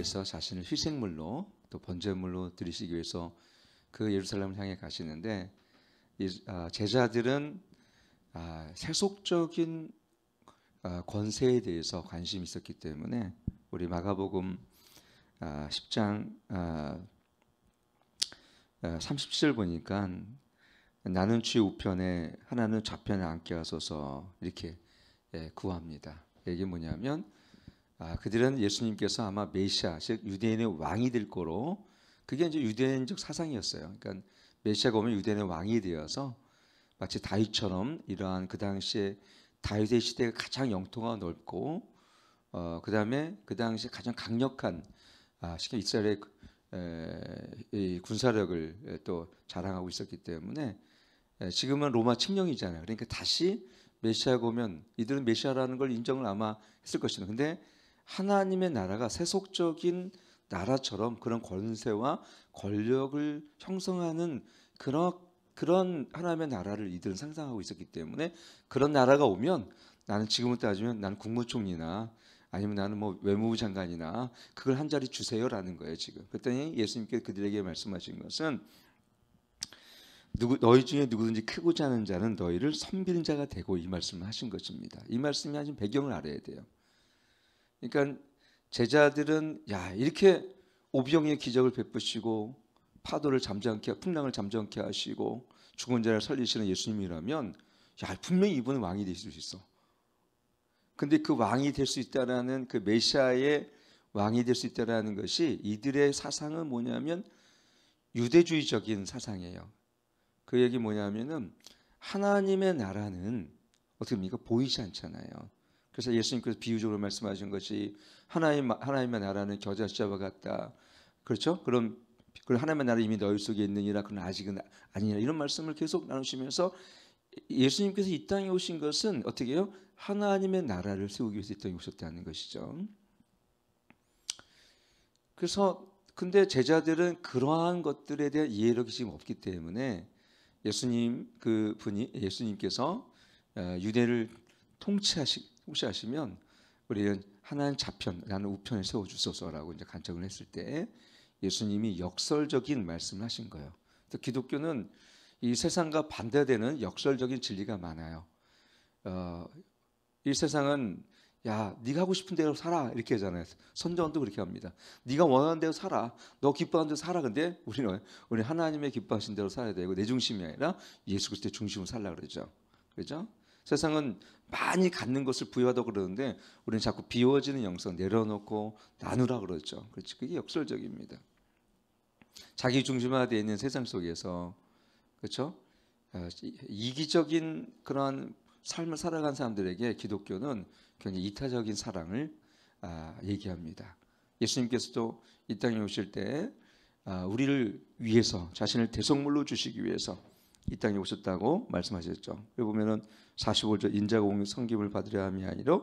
위해서 자신을 희생물로 또 번제물로 드리시기 위해서 그 예루살렘을 향해 가시는데 제자들은 세속적인 권세에 대해서 관심이 있었기 때문에 우리 마가복음 10장 37절 보니까 나는 주의 우편에 하나는 좌편에 앉게 하소서 이렇게 구합니다. 이게 뭐냐면 그들은 예수님께서 아마 메시아 즉 유대인의 왕이 될 거로 그게 이제 유대인적 사상이었어요. 그러니까 메시아가 오면 유대인의 왕이 되어서 마치 다윗처럼 이러한 그 당시에 다윗의 시대가 가장 영토가 넓고 그 다음에 그 당시 가장 강력한 이스라엘의 이 군사력을 또 자랑하고 있었기 때문에 지금은 로마 침령이잖아요. 그러니까 다시 메시아가 오면 이들은 메시아라는 걸 인정을 아마 했을 것이다. 근데 하나님의 나라가 세속적인 나라처럼 그런 권세와 권력을 형성하는 그런 하나님의 나라를 이들은 상상하고 있었기 때문에 그런 나라가 오면 나는 지금으로 따지면 나는 국무총리나 아니면 나는 뭐 외무부 장관이나 그걸 한 자리 주세요라는 거예요 지금. 그랬더니 예수님께서 그들에게 말씀하신 것은 너희 중에 누구든지 크고자 하는 자는 너희를 섬기는 자가 되고 이 말씀을 하신 것입니다. 이 말씀이 하신 배경을 알아야 돼요. 그러니까 제자들은 이렇게 오병이의 기적을 베푸시고 파도를 잠잠케 풍랑을 잠잠케 하시고 죽은 자를 살리시는 예수님이라면 분명히 이분은 왕이 되실 수 있어. 근데 그 왕이 될 수 있다라는 그 메시아의 왕이 될 수 있다라는 것이 이들의 사상은 뭐냐면 유대주의적인 사상이에요. 그 얘기 뭐냐면은 하나님의 나라는 어떻게 됩니까? 보이지 않잖아요. 그래서 예수님께서 비유적으로 말씀하신 것이 하나님의 나라는 겨자씨와 같다. 그렇죠? 그럼 하나님의 나라 이미 너희 속에 있느니라. 그러나 아직은 아니라 이런 말씀을 계속 나누시면서 예수님께서 이 땅에 오신 것은 어떻게 해요? 하나님의 나라를 세우기 위해서 이 땅에 오셨다는 것이죠. 그래서 근데 제자들은 그러한 것들에 대한 이해력이 지금 없기 때문에 예수님께서 유대를 통치하시면 우리는 하나님 좌편, 나는 우편을 세워 주소서라고 이제 간청을 했을 때 예수님이 역설적인 말씀을 하신 거예요. 기독교는 이 세상과 반대되는 역설적인 진리가 많아요. 이 세상은 네가 하고 싶은 대로 살아 이렇게 하잖아요. 선전도 그렇게 합니다. 네가 원하는 대로 살아. 너 기뻐하는 대로 살아. 근데 우리 하나님의 기뻐하신 대로 살아야 되고 내 중심이 아니라 예수 그리스도의 중심으로 살라 그러죠. 그렇죠? 세상은 많이 갖는 것을 부여하다고 그러는데 우리는 자꾸 비워지는 영성 내려놓고 나누라 그러죠. 그렇지? 그게 역설적입니다. 자기 중심화되어 있는 세상 속에서 그렇죠? 이기적인 그러한 삶을 살아간 사람들에게 기독교는 굉장히 이타적인 사랑을 얘기합니다. 예수님께서도 이 땅에 오실 때 우리를 위해서 자신을 대속물로 주시기 위해서 이 땅에 오셨다고 말씀하셨죠. 여기 보면은 45절 인자가 온 섬김을 받으려 함이 아니라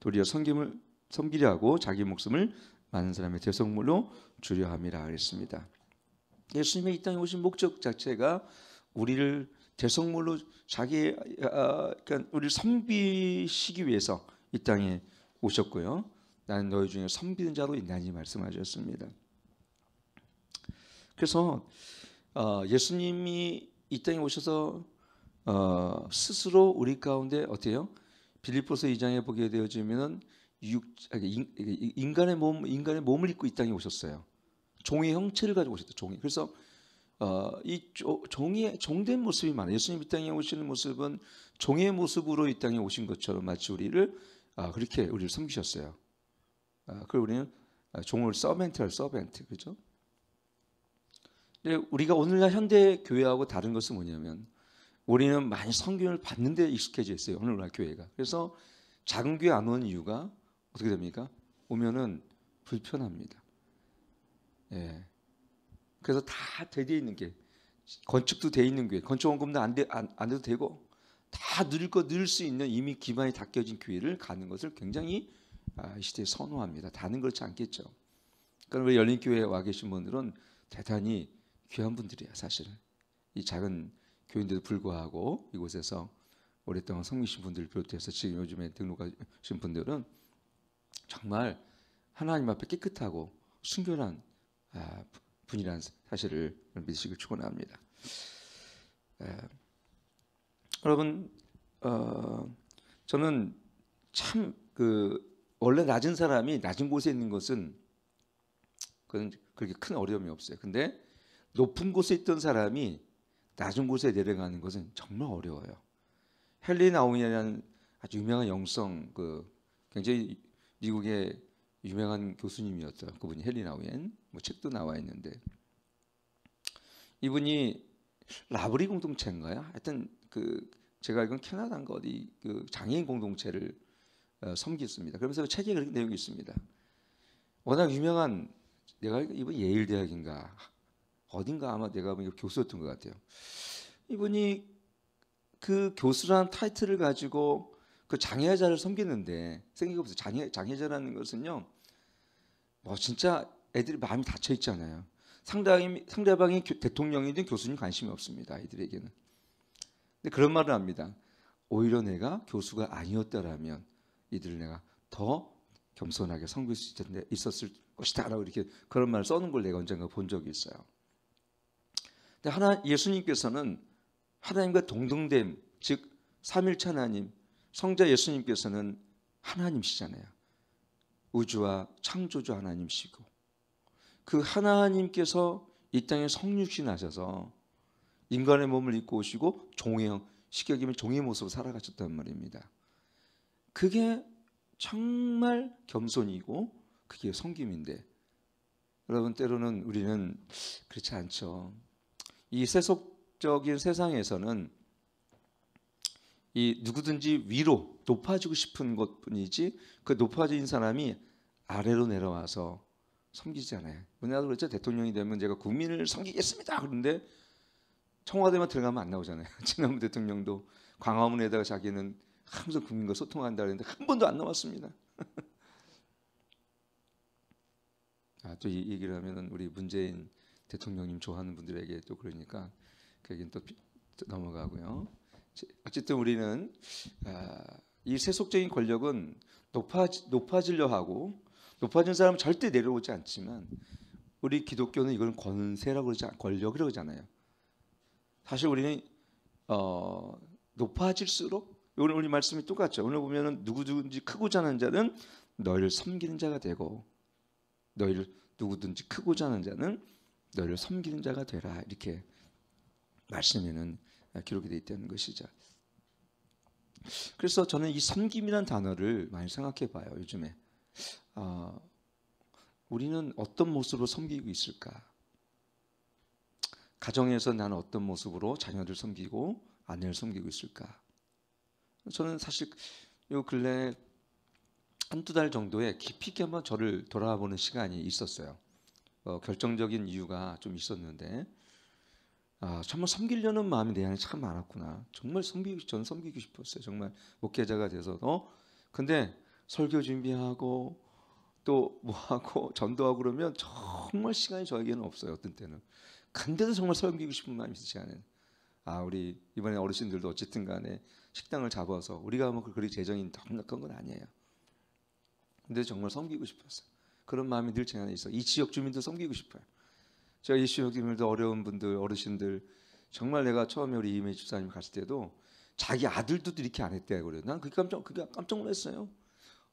도리어 섬기려 하고 자기 목숨을 많은 사람의 대속물로 주려 함이라 그랬습니다. 예수님의 이 땅에 오신 목적 자체가 우리를 대속물로 그러니까 우리를 섬기시기 위해서 이 땅에 오셨고요. 나는 너희 중에 섬기는 자로 있나니 말씀하셨습니다. 그래서 예수님이 이 땅에 오셔서 스스로 우리 가운데 어때요? 빌립보서 2장에 보게 되어지면은 인간의 몸을 입고 이 땅에 오셨어요. 종의 형체를 가지고 오셨다. 종이. 그래서 이 종된 모습이 많아요. 예수님 이 땅에 오시는 모습은 종의 모습으로 이 땅에 오신 것처럼 마치 우리를 그렇게 우리를 섬기셨어요. 그리고 우리는 종을 서벤트, 그렇죠? 우리가 오늘날 현대 교회하고 다른 것은 뭐냐면 우리는 많이 성경을 받는 데 익숙해져 있어요. 오늘날 교회가. 그래서 작은 교회 안 오는 이유가 어떻게 됩니까? 오면은 불편합니다. 예. 그래서 다 되어 있는 게 건축도 되어 있는 교회, 건축원금도 안 돼도 되고 다 누릴 수 있는 이미 기반이 닦여진 교회를 가는 것을 굉장히 이 시대에 선호합니다. 다는 그렇지 않겠죠. 그러니까 우리 열린교회에 와 계신 분들은 대단히 귀한 분들이에요. 사실은 이 작은 교회인데도 불구하고 이곳에서 오랫동안 섬기신 분들을 비롯해서 지금 요즘에 등록하신 분들은 정말 하나님 앞에 깨끗하고 순결한 분이라는 사실을 믿으시길 축원합니다. 여러분, 저는 참 원래 낮은 사람이 낮은 곳에 있는 것은 그건 그렇게 큰 어려움이 없어요. 근데 높은 곳에 있던 사람이 낮은 곳에 내려가는 것은 정말 어려워요. 헨리 나우인이라는 아주 유명한 영성, 굉장히 미국의 유명한 교수님이었어요. 그분이 헨리 나우인, 뭐 책도 나와 있는데, 이분이 라브리 공동체인가요? 하여튼 제가 알기로는 캐나다인가 어디 장애인 공동체를 섬겼습니다. 그러면서 책에 그런 내용이 있습니다. 워낙 유명한, 내가 이분 예일 대학인가 어딘가 아마 내가 보니까 교수였던 것 같아요. 이분이 그 교수라는 타이틀을 가지고 그 장애자를 섬기는데, 생각해보세요. 장애자라는 것은요, 뭐 진짜 애들이 마음이 닫혀 있잖아요. 상대방이 대통령이든 교수님 관심이 없습니다. 아이들에게는. 근데 그런 말을 합니다. 오히려 내가 교수가 아니었다라면 이들을 내가 더 겸손하게 섬길 수 있었을 것이다 라고 이렇게 그런 말을 써놓은 걸 내가 언젠가 본 적이 있어요. 근데 예수님께서는 하나님과 동등됨, 즉 삼일체 하나님, 성자 예수님께서는 하나님이시잖아요. 우주와 창조주 하나님이시고, 그 하나님께서 이 땅에 성육신 하셔서 인간의 몸을 입고 오시고 쉽게 얘기하면 종의 모습으로 살아가셨단 말입니다. 그게 정말 겸손이고 그게 섬김인데, 여러분, 때로는 우리는 그렇지 않죠. 이 세속적인 세상에서는 이 누구든지 위로 높아지고 싶은 것뿐이지, 그 높아진 사람이 아래로 내려와서 섬기잖아요. 우리나라도 그렇죠. 대통령이 되면 제가 국민을 섬기겠습니다. 그런데 청와대만 들어가면 안 나오잖아요. 지난번 대통령도 광화문에다가 자기는 항상 국민과 소통한다 그랬는데 한 번도 안 나왔습니다. 또 이 얘기를 하면은 우리 문재인 대통령님 좋아하는 분들에게 또 그러니까 그 얘기는 또 넘어가고요. 어쨌든 우리는 이 세속적인 권력은 높아지려 하고, 높아진 사람은 절대 내려오지 않지만, 우리 기독교는 이걸 권세라고 그러지 않고 권력이라고 그러잖아요. 사실 우리는 높아질수록, 오늘 우리 말씀이 똑같죠. 오늘 보면은 누구든지 크고자 하는 자는 너희를 섬기는 자가 되고, 누구든지 크고자 하는 자는 너희를 섬기는 자가 되라, 이렇게 말씀에는 기록이 되어 있다는 것이죠. 그래서 저는 이 섬김이라는 단어를 많이 생각해 봐요. 요즘에 우리는 어떤 모습으로 섬기고 있을까? 가정에서 나는 어떤 모습으로 자녀들 섬기고 아내를 섬기고 있을까? 저는 사실 요 근래 한두 달 정도에 깊이 있게 한번 저를 돌아보는 시간이 있었어요. 결정적인 이유가 좀 있었는데, 정말 섬기려는 마음이 내 안에 참 많았구나. 정말 저는 섬기고 싶었어요. 정말 목회자가 돼서도. 근데 설교 준비하고 또 뭐하고 전도하고 그러면 정말 시간이 저에게는 없어요. 어떤 때는. 근데도 정말 섬기고 싶은 마음이 있지 않은. 우리 이번에 어르신들도 어쨌든 간에 식당을 잡아서, 우리가 뭐 그리 재정이 넉넉한 건 아니에요. 근데 정말 섬기고 싶었어요. 그런 마음이 늘 제 안에 있어. 이 지역 주민도 섬기고 싶어요. 제가 이 지역 주민들, 어려운 분들, 어르신들, 정말 내가 처음에 우리 이메 집사님 갔을 때도 자기 아들도 이렇게 안 했대요. 그래요. 난 그게 깜짝 놀랐어요.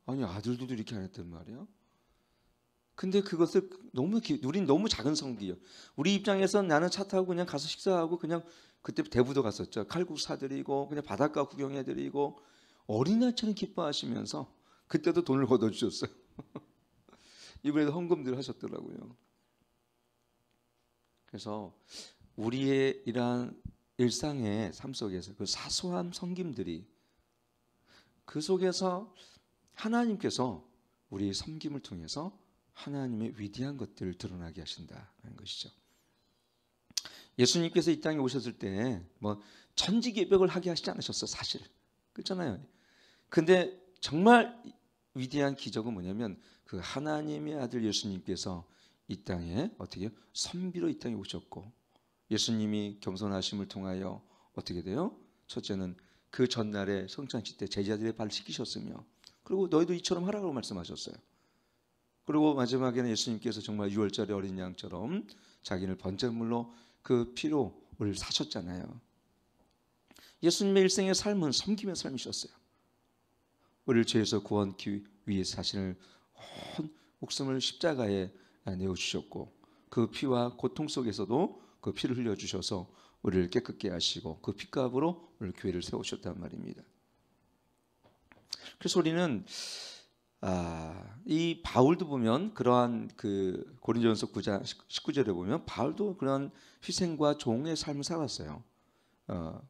아니, 아들도 이렇게 안 했단 말이야. 근데 그것을 우린 너무 작은 성기요. 우리 입장에서 나는 차 타고 그냥 가서 식사하고, 그냥 그때 대부도 갔었죠. 칼국수 사드리고 그냥 바닷가 구경해드리고 어린아이처럼 기뻐하시면서 그때도 돈을 걷어주셨어요. 이번에도 헌금들 하셨더라고요. 그래서 우리의 이러한 일상의 삶 속에서 그 사소한 섬김들이, 그 속에서 하나님께서 우리의 섬김을 통해서 하나님의 위대한 것들을 드러나게 하신다는 것이죠. 예수님께서 이 땅에 오셨을 때 뭐 천지개벽을 하게 하시지 않으셨어, 사실. 그렇잖아요. 근데 정말 위대한 기적은 뭐냐면, 그 하나님의 아들 예수님께서 이 땅에 어떻게 선비로 이 땅에 오셨고, 예수님이 겸손하심을 통하여 어떻게 돼요? 첫째는 그 전날에 성찬식 때 제자들의 발을 씻기셨으며, 그리고 너희도 이처럼 하라고 말씀하셨어요. 그리고 마지막에는 예수님께서 정말 6월절의 어린 양처럼 자기를 번제물로 그 피로를 사셨잖아요. 예수님의 일생의 삶은 섬김의 삶이셨어요. 우리를 죄에서 구원하기 위해서 자신을 온 목숨을 십자가에 내어주셨고, 그 피와 고통 속에서도 그 피를 흘려주셔서 우리를 깨끗게 하시고 그 피값으로 오늘 교회를 세우셨단 말입니다. 그래서 우리는 이 바울도 보면 그러한 그 고린도전서 9장 19절에 보면 바울도 그런 희생과 종의 삶을 살았어요.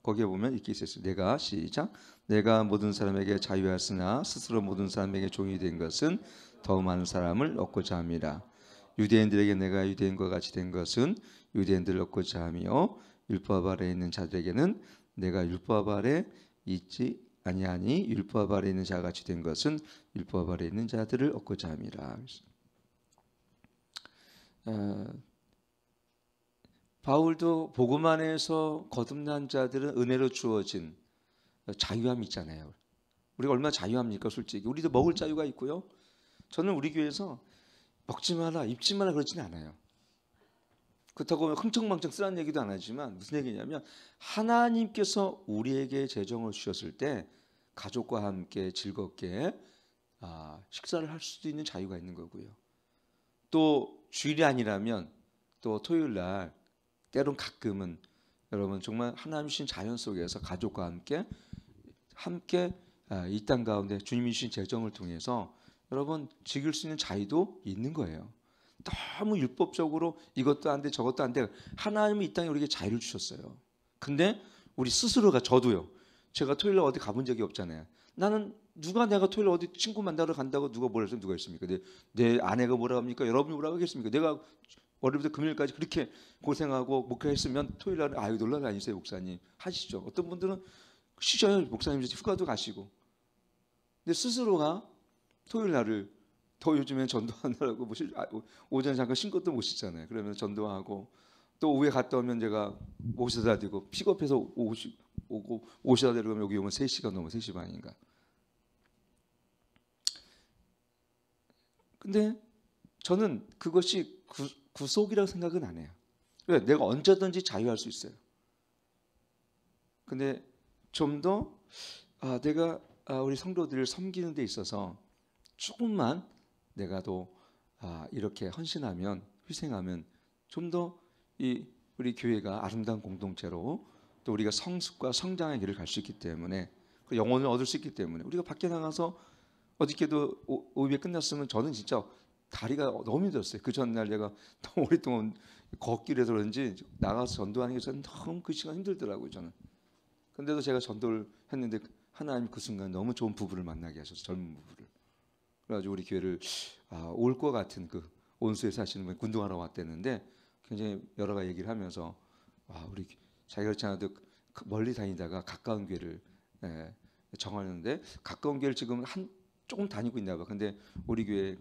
거기에 보면 이렇게 있었어요. 내가 시작. 내가 모든 사람에게 자유하였으나 스스로 모든 사람에게 종이 된 것은 더 많은 사람을 얻고자 함이라. 유대인들에게 내가 유대인과 같이 된 것은 유대인들을 얻고자 하며 율법 아래 있는 자들에게는 내가 율법 아래 있지 아니하니 율법 아래 있는 자가 같이 된 것은 율법 아래 있는 자들을 얻고자 함이라. 바울도 복음 안에서 거듭난 자들은 은혜로 주어진 자유함이 있잖아요. 우리가 얼마나 자유합니까? 솔직히 우리도 먹을 자유가 있고요. 저는 우리 교회에서 먹지 마라, 입지 마라 그러지는 않아요. 그렇다고 흥청망청 쓰라는 얘기도 안 하지만 무슨 얘기냐면 하나님께서 우리에게 재정을 주셨을 때 가족과 함께 즐겁게 식사를 할 수도 있는 자유가 있는 거고요. 또 주일이 아니라면 또 토요일 날 때론 가끔은 여러분 정말 하나님 주신 자연 속에서 가족과 함께 이 땅 가운데 주님이 주신 재정을 통해서 여러분 즐길 수 있는 자유도 있는 거예요. 너무 율법적으로 이것도 안 돼 저것도 안 돼. 하나님이 이 땅에 우리에게 자유를 주셨어요. 근데 우리 스스로가 저도요. 제가 토요일 날 어디 가본 적이 없잖아요. 나는 누가 내가 토요일 어디 친구 만나러 간다고 누가 뭐라 해서 누가 있습니까? 내 아내가 뭐라 합니까? 여러분이 뭐라고 하겠습니까? 내가 월요일부터 금요일까지 그렇게 고생하고 목회했으면 토요일 날에 아유 놀러 다니세요 목사님 하시죠. 어떤 분들은 쉬셔요. 목사님 휴가도 가시고. 근데 스스로가 토요일 날을 더 요즘엔 전도하느라고 오전에 잠깐 쉰 것도 못 쉬잖아요. 그러면 전도하고 또 오후에 갔다 오면 제가 모셔다 드리고 픽업해서 오고 오셔다 드리고 여기 오면 3시간 넘어 3시 반인가. 근데 저는 그것이 구속이라고 생각은 안 해요. 왜? 내가 언제든지 자유할 수 있어요. 근데 좀 더 내가 우리 성도들을 섬기는 데 있어서 조금만 내가 또 이렇게 헌신하면 희생하면 좀 더 우리 교회가 아름다운 공동체로 또 우리가 성숙과 성장의 길을 갈 수 있기 때문에 영혼을 얻을 수 있기 때문에 우리가 밖에 나가서 어저께도 오후에 끝났으면 저는 진짜 다리가 너무 힘들었어요. 그 전날 내가 너무 오랫동안 걷기를 해서 그런지 나가서 전도하는 게 저는 너무 그 시간 힘들더라고요. 저는. 근데도 제가 전도를 했는데 하나님 그 순간 너무 좋은 부부를 만나게 하셔서 젊은 부부를. 그래가지고 우리 교회를 올 것 같은 그 온수에 사시는 분이 군동하러 왔댔는데 굉장히 여러 가지 얘기를 하면서 우리 자기가 그렇지 않아도 멀리 다니다가 가까운 교회를 정하는데 가까운 교회를 지금 조금 다니고 있나 봐. 근데 우리 교회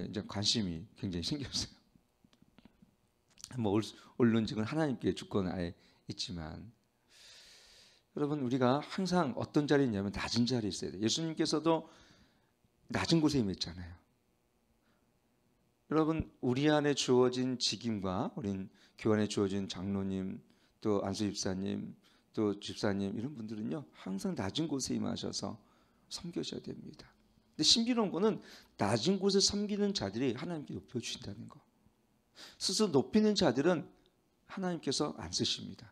이제 관심이 굉장히 생겼어요. 뭐 언론직은 하나님께 주권 아예 있지만 여러분 우리가 항상 어떤 자리에 있냐면 낮은 자리에 있어야 돼요. 예수님께서도 낮은 곳에 임했잖아요. 여러분 우리 안에 주어진 직임과 우린 교회 안에 주어진 장로님 또 안수 집사님 또 집사님 이런 분들은요 항상 낮은 곳에 임하셔서 섬기셔야 됩니다. 근데 신비로운 거는 낮은 곳에 섬기는 자들이 하나님께 높여주신다는 거. 스스로 높이는 자들은 하나님께서 안 쓰십니다.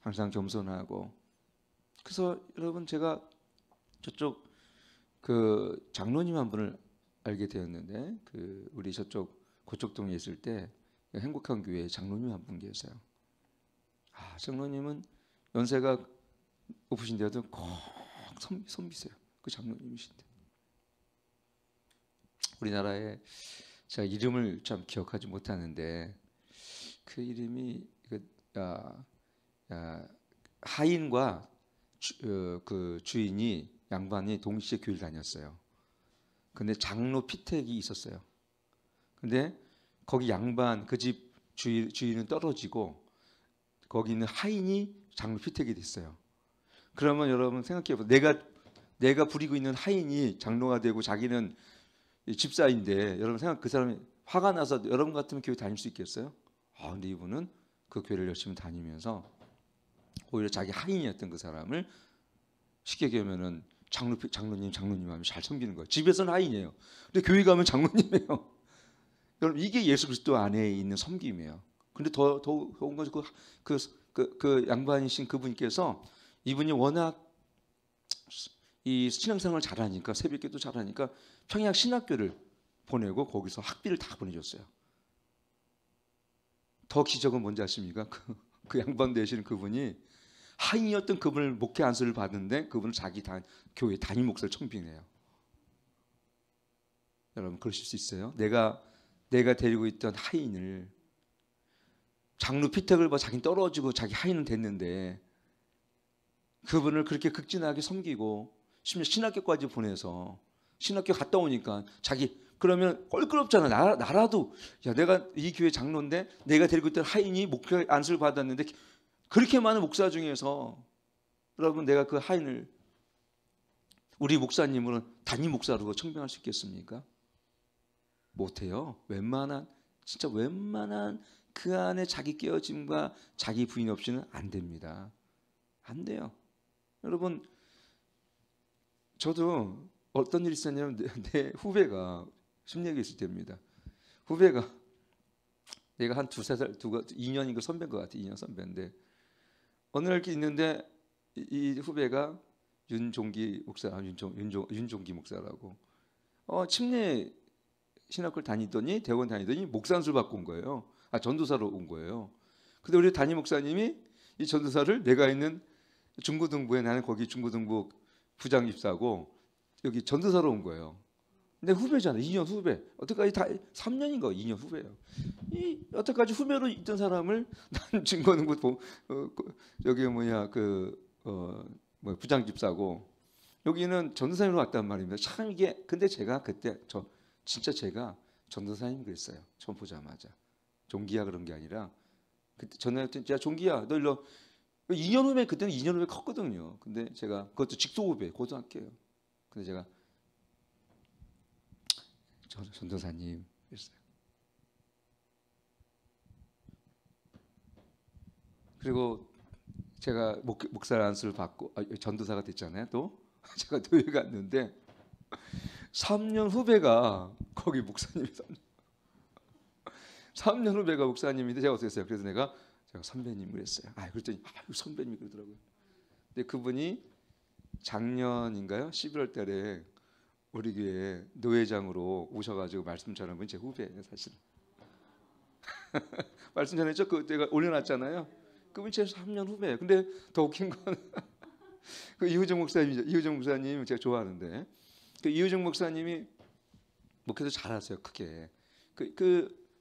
항상 겸손하고. 그래서 여러분 제가 저쪽 그 장로님 한 분을 알게 되었는데 우리 그쪽 동에 있을 때 행복한 교회에 장로님 한 분 계세요. 장로님은 연세가 높으신데도 꼭 섬기세요. 그 장로님이신데. 우리나라에 제가 이름을 참 기억하지 못하는데 그 이름이 하인과 그 주인이 양반이 동시에 교회를 다녔어요. 근데 장로 피택이 있었어요. 근데 거기 양반 그 집 주인은 떨어지고 거기 있는 하인이 장로 피택이 됐어요. 그러면 여러분 생각해 보세요. 내가 부리고 있는 하인이 장로가 되고 자기는 이 집사인데 여러분 생각 그 사람이 화가 나서 여러분 같으면 교회 다닐 수 있겠어요? 아, 근데 이분은 그 교회를 열심히 다니면서 오히려 자기 하인이었던 그 사람을 쉽게 얘기하면은 장로님 하면 잘 섬기는 거예요. 집에서는 하인이에요. 근데 교회 가면 장로님이에요. 여러분 이게 예수 그리스도 안에 있는 섬김이에요. 근데 더 좋은 것이 그 양반이신 그분께서 이분이 워낙 이 신앙생활을 잘하니까 새벽기도 잘하니까 평양 신학교를 보내고 거기서 학비를 다 보내줬어요. 더 기적은 뭔지 아십니까? 그 양반 되시는 그분이 하인이었던 그분을 목회 안수를 받는데 그분을 자기 교회 담임 목사를 청빙해요. 여러분 그러실 수 있어요? 내가 데리고 있던 하인을 장로 피택을 봐 자기는 떨어지고 자기 하인은 됐는데 그분을 그렇게 극진하게 섬기고 심지어 신학교까지 보내서 신학교 갔다 오니까 자기 그러면 껄끄럽잖아. 나라도 야 내가 이 교회 장로인데 내가 데리고 있던 하인이 목회 안수를 받았는데 그렇게 많은 목사 중에서 여러분 내가 그 하인을 우리 목사님으로 담임 목사로 청빙할 수 있겠습니까? 못해요. 진짜 웬만한 그 안에 자기 깨어짐과 자기 부인 없이는 안 됩니다. 안 돼요. 여러분 저도 어떤 일이 있었냐면 내 후배가 10년이 있을 때입니다. 후배가 내가 한 2년인가 선배인 것 같아. 2년 선배인데 어느 날 이렇게 있는데 이 후배가 윤종기 목사, 윤종기 목사라고 침례 신학교를 다니더니 대원 다니더니 목산술 받고 온 거예요. 전도사로 온 거예요. 근데 우리 담임 목사님이 이 전도사를 내가 있는 중고등부에 나는 거기 중고등부 부장 집사고 여기 전도사로 온 거예요. 근데 후배잖아. 2년 후배. 어떻게까지 다 3년인가 2년 후배예요. 여태까지 후배로 있던 사람을 난 중고등부 여기 부장 집사고 여기는 전도사님으로 왔단 말입니다. 참 이게 근데 제가 그때 진짜 제가 전도사님 그랬어요. 처음 보자마자. 종기야 그런 게 아니라 그때 전에 야 종기야 너 일로 2년 후배 그때는 2년 후배 컸거든요. 근데 제가 그것도 직속 후배 고등학교예요. 근데 제가 전도사님 그랬어요. 그리고 제가 목사 안수를 받고 전도사가 됐잖아요. 또 제가 교회 갔는데 3년 후배가 거기 목사님이 3년 후배가 목사님인데 제가 어떻게 했어요? 그래서 제가 선배님 그랬어요. 그랬더니 선배님 그러더라고요. 근데 그분이 작년인가요? 11월 달에 우리 교회 노회장으로 오셔가지고 말씀 전한 분이 제 후배예요, 사실. 말씀 전했죠? 그 제가 올려놨잖아요. 그분이 제 3년 후배예요. 근데 더 웃긴 건 그 이효정 목사님이죠. 이효정 목사님 제가 좋아하는데 그 이효정 목사님이 목회도 잘하세요, 크게.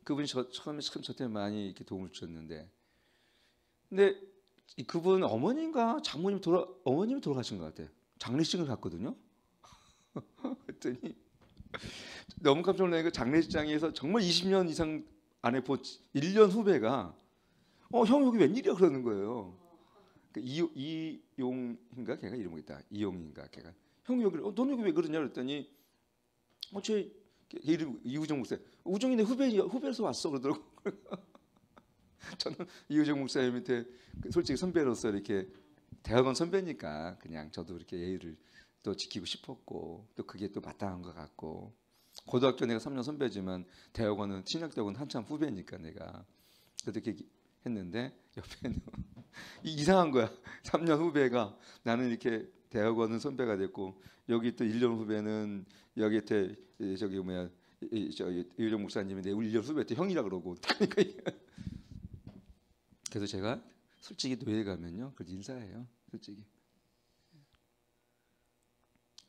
그분이 처음에 참 저한테 많이 이렇게 도움을 주셨는데, 근데 그분 어머님이 돌아가신 것 같아요. 장례식을 갔거든요. 그랬더니 너무 깜짝 놀라니까 장례식장에서 정말 20년 이상 안에 본 1년 후배가 형 여기 웬일이야 그러는 거예요. 이용인가 걔가 이름이 있다. 이용인가 걔가 형 여기 너는 여기 왜 그러냐 그랬더니 제 이름 이우정 목사 우정이네 후배에서 왔어 그러더라고. 저는 이우정 목사님한테 솔직히 선배로서 이렇게 대학원 선배니까 그냥 저도 이렇게 예의를 또 지키고 싶었고 또 그게 또 마땅한 것 같고 고등학교 내가 3년 선배지만 대학원은 신학대학원 한참 후배니까 내가 그렇게 했는데 옆에는 이상한 거야. 3년 후배가 나는 이렇게 대학원은 선배가 됐고 여기 또 1년 후배는 여기 저기 이효정 목사님이 내 1년 후배 때 형이라 그러고 그러니까 그래서 제가 솔직히 노예 가면요 그 인사해요. 솔직히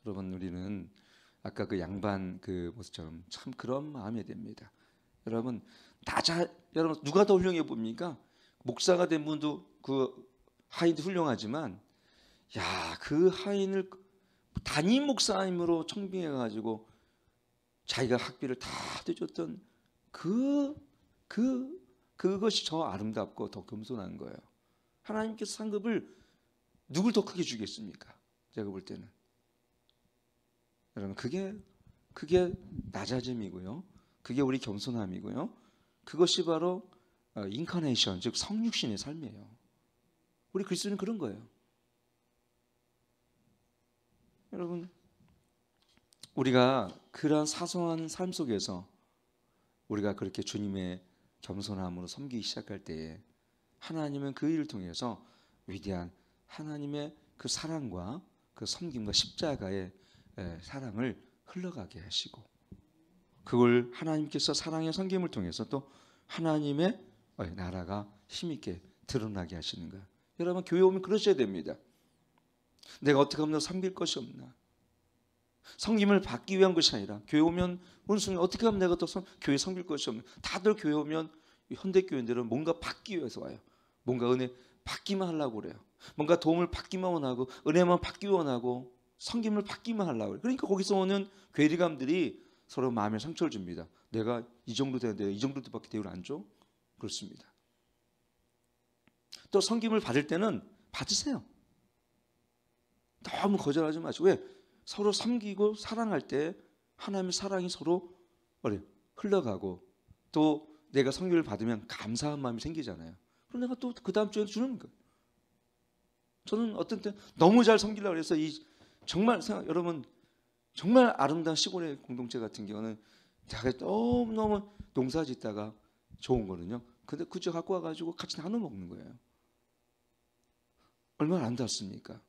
여러분 우리는 아까 그 양반 그 모습처럼 참 그런 마음이 됩니다. 여러분 여러분 누가 더 훌륭해 봅니까? 목사가 된 분도 그 하인도 훌륭하지만 그 하인을 담임 목사님으로 청빙해 가지고 자기가 학비를 다 대줬던 그것이 더 아름답고 더 겸손한 거예요. 하나님께서 상급을 누굴 더 크게 주겠습니까? 제가 볼 때는 여러분 그게 그게 낮아짐이고요. 그게 우리 겸손함이고요. 그것이 바로 인카네이션, 즉 성육신의 삶이에요. 우리 그리스도는 그런 거예요. 여러분, 우리가 그러한 사소한 삶 속에서 우리가 그렇게 주님의 겸손함으로 섬기기 시작할 때에 하나님은 그 일을 통해서 위대한 하나님의 그 사랑과 그 섬김과 십자가의 사랑을 흘러가게 하시고, 그걸 하나님께서 사랑의 섬김을 통해서 또 하나님의 나라가 힘있게 드러나게 하시는 거예요. 여러분, 교회 오면 그러셔야 됩니다. 내가 어떻게 하면 너 섬길 것이 없나? 섬김을 받기 위한 것이 아니라 교회 오면 어느 순간 어떻게 하면 내가 또 교회 섬길 것이 없나? 다들 교회 오면 현대교인들은 뭔가 받기 위해서 와요. 뭔가 은혜 받기만 하려고 그래요. 뭔가 도움을 받기만 원하고 은혜만 받기 원하고 섬김을 받기만 하려고 그래요. 그러니까 거기서 오는 괴리감들이 서로 마음에 상처를 줍니다. 내가 이 정도 되는데 이 정도밖에 대우를 안 줘? 그렇습니다. 또 섬김을 받을 때는 받으세요. 너무 거절하지 마시고. 왜? 서로 섬기고 사랑할 때 하나님의 사랑이 서로 흘러가고, 또 내가 섬김을 받으면 감사한 마음이 생기잖아요. 그럼 내가 또 그 다음 주에 주는 거예요. 저는 어떤 때 너무 잘 섬기려고 해서 정말 여러분, 정말 아름다운 시골의 공동체 같은 경우는 제가 너무너무 농사 짓다가 좋은 거는요. 근데 그저 갖고 와가지고 같이 나눠 먹는 거예요. 얼마나 아름답습니까?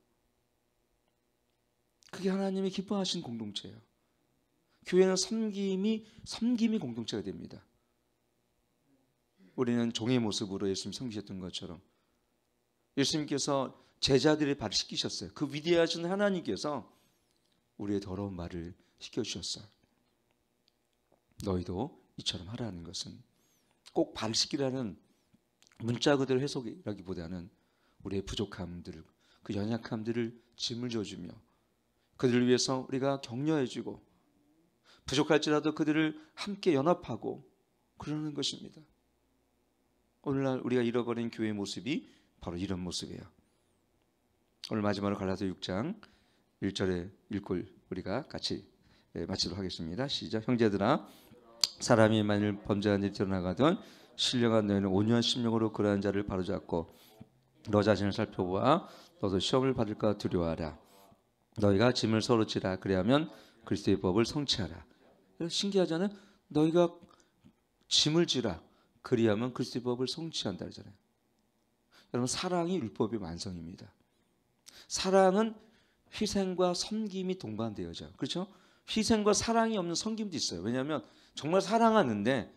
그게 하나님이 기뻐하신 공동체예요. 교회는 섬김이 공동체가 됩니다. 우리는 종의 모습으로 예수님 섬기셨던 것처럼 예수님께서 제자들의 발을 씻기셨어요. 그 위대하신 하나님께서 우리의 더러운 발을 씻겨주셨어요. 너희도 이처럼 하라는 것은 꼭 발을 씻기라는 문자 그대로 해석이라기보다는 우리의 부족함들, 그 연약함들을 짐을 져주며 그들을 위해서 우리가 격려해주고 부족할지라도 그들을 함께 연합하고 그러는 것입니다. 오늘날 우리가 잃어버린 교회의 모습이 바로 이런 모습이에요. 오늘 마지막으로 갈라디아 6장 1절의 읽고 우리가 같이 마치도록 하겠습니다. 시작. 형제들아, 사람이 만일 범죄한 일이 드러나거든 신령한 너희는 온유한 심령으로 그러한 자를 바로잡고 너 자신을 살펴보아 너도 시험을 받을까 두려워하라. 너희가 짐을 서로 지라. 그리하면 그리스도의 법을 성취하라. 신기하잖아요. 너희가 짐을 지라. 그리하면 그리스도의 법을 성취한다 그러잖아요. 여러분, 사랑이 율법의 완성입니다. 사랑은 희생과 섬김이 동반되어져. 그렇죠? 희생과 사랑이 없는 섬김도 있어요. 왜냐하면 정말 사랑하는데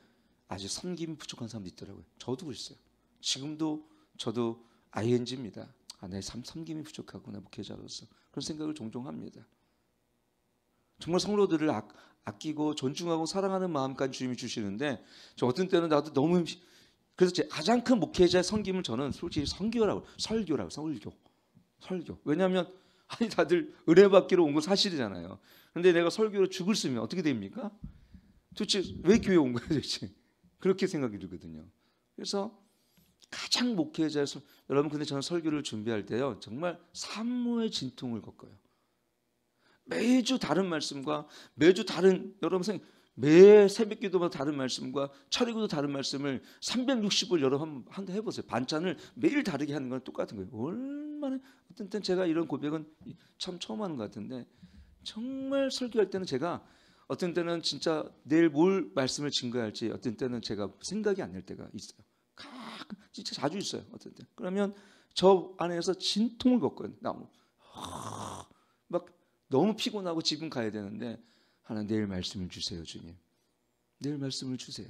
아주 섬김이 부족한 사람도 있더라고요. 저도 그랬어요. 지금도 저도 ING입니다. 내 섬김이 부족하구나, 목회자로서. 그런 생각을 종종 합니다. 정말 성도들을 아끼고 존중하고 사랑하는 마음까지 주님이 주시는데, 저 어떤 때는 나도 너무, 그래서 제 가장 큰 목회자의 섬김을 저는 솔직히 설교. 왜냐하면 다들 은혜 받기로 온 건 사실이잖아요. 근데 내가 설교로 죽을 쓰면 어떻게 됩니까? 도대체 왜 교회 온 거예요, 도대체? 그렇게 생각이 들거든요. 그래서 가장 목회자의 여러분, 근데 저는 설교를 준비할 때요, 정말 산모의 진통을 겪어요. 매주 다른 말씀과 매주 다른, 여러분 매 새벽 기도마다 다른 말씀과 철이기도 다른 말씀을 360을 여러 번 해보세요. 반찬을 매일 다르게 하는 건 똑같은 거예요. 얼마나, 어떤 때는 제가 이런 고백은 참 처음 하는 것 같은데, 정말 설교할 때는 제가 어떤 때는 진짜 내일 뭘 말씀을 증거할지 어떤 때는 제가 생각이 안 날 때가 있어요. 진짜 자주 있어요. 어떤 때. 그러면 저 안에서 진통을 겪어요. 막 너무 피곤하고 집은 가야 되는데, 하나 내일 말씀을 주세요, 주님. 내일 말씀을 주세요.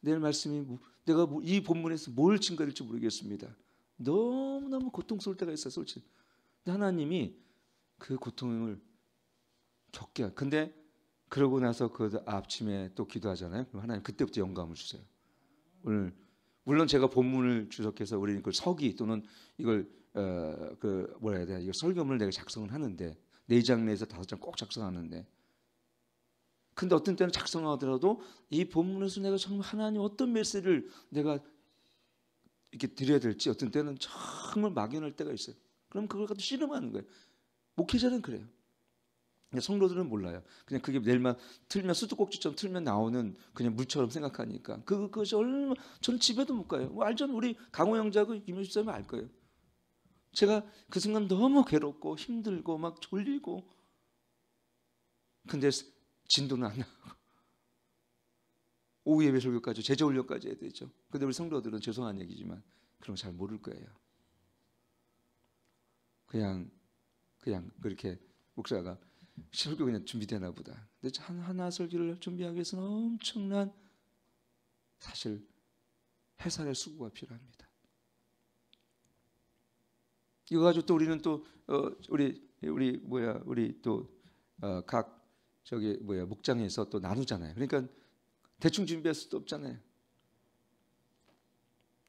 내일 말씀이 내가 이 본문에서 뭘 증거할지 모르겠습니다. 너무너무 고통스러울 때가 있어요, 솔직히. 근데 하나님이 그 고통을 겪게 하고, 근데 그러고 나서 그 아침에 또 기도하잖아요. 그럼 하나님 그때부터 영감을 주세요. 오늘 물론 제가 본문을 주석해서 우리는 그 서기 또는 이걸 뭐라 해야 돼? 이거 설교문을 내가 작성을 하는데 4장 내에서 5장 꼭 작성하는데, 근데 어떤 때는 작성하더라도 이 본문에서 내가 정말 하나님 어떤 메시지를 내가 이렇게 드려야 될지 어떤 때는 정말 막연할 때가 있어요. 그럼 그걸 갖다 씨름하는 거예요. 목회자는 그래요. 근데 성도들은 몰라요. 그냥 그게 내일만 틀면 수도꼭지처럼 틀면 나오는 그냥 물처럼 생각하니까 그것이 얼마 저는 집에도 못 가요. 뭐 알잖아요. 우리 강호 형제하고 김효수 사님 알 거예요. 제가 그 순간 너무 괴롭고 힘들고 막 졸리고 근데 진도는 안 나고 오후 예배 설교까지 제자 훈련까지 해야 되죠. 근데 우리 성도들은 죄송한 얘기지만 그런 거 잘 모를 거예요. 그냥 그렇게 목사가 설교 그냥 준비되나 보다. 근데 하나 설교를 준비하기 위해서는 엄청난 사실 해설의 수고가 필요합니다. 이거 가지고 또 우리는 또 우리 또 각 목장에서 또 나누잖아요. 그러니까 대충 준비할 수도 없잖아요.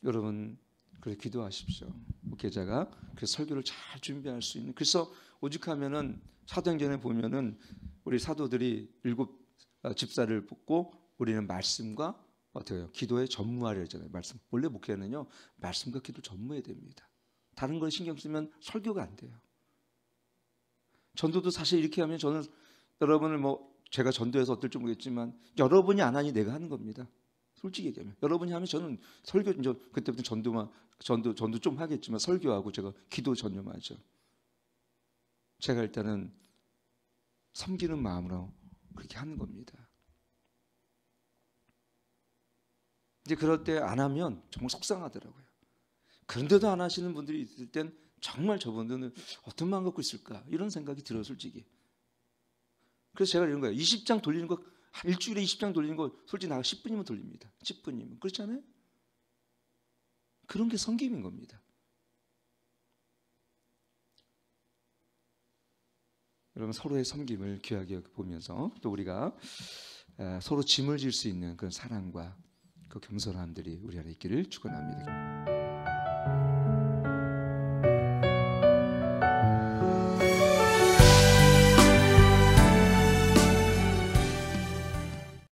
여러분 그래 기도하십시오. 목회자가 그 설교를 잘 준비할 수 있는. 그래서 오죽하면은 사도행전에 보면은 우리 사도들이 7 집사를 뽑고 우리는 말씀과 어때요? 기도에 전무하려 하잖아요. 말씀. 원래 목회는요 말씀과 기도 전무해야 됩니다. 다른 걸 신경 쓰면 설교가 안 돼요. 전도도 사실 이렇게 하면 저는 여러분을 제가 전도해서 어떨지 모르겠지만 여러분이 안 하니 내가 하는 겁니다. 솔직히 얘기하면 여러분이 하면 저는 설교 이제 그때부터 전도 좀 하겠지만 설교하고 제가 기도 전념하죠. 제가 일단은 섬기는 마음으로 그렇게 하는 겁니다. 이제 그럴 때 안 하면 정말 속상하더라고요. 그런데도 안 하시는 분들이 있을 땐 정말 저분들은 어떤 마음 갖고 있을까 이런 생각이 들어요, 솔직히. 그래서 제가 이런 거예요. 20장 돌리는 거 일주일에 20장 돌리는 거 솔직히 나가 10분이면 돌립니다. 10분이면. 그렇지 않아요? 그런 게 섬김인 겁니다. 여러분 서로의 섬김을 귀하게 보면서 또 우리가 서로 짐을 질 수 있는 그런 사랑과 그 겸손함들이 우리 안에 있기를 축원합니다.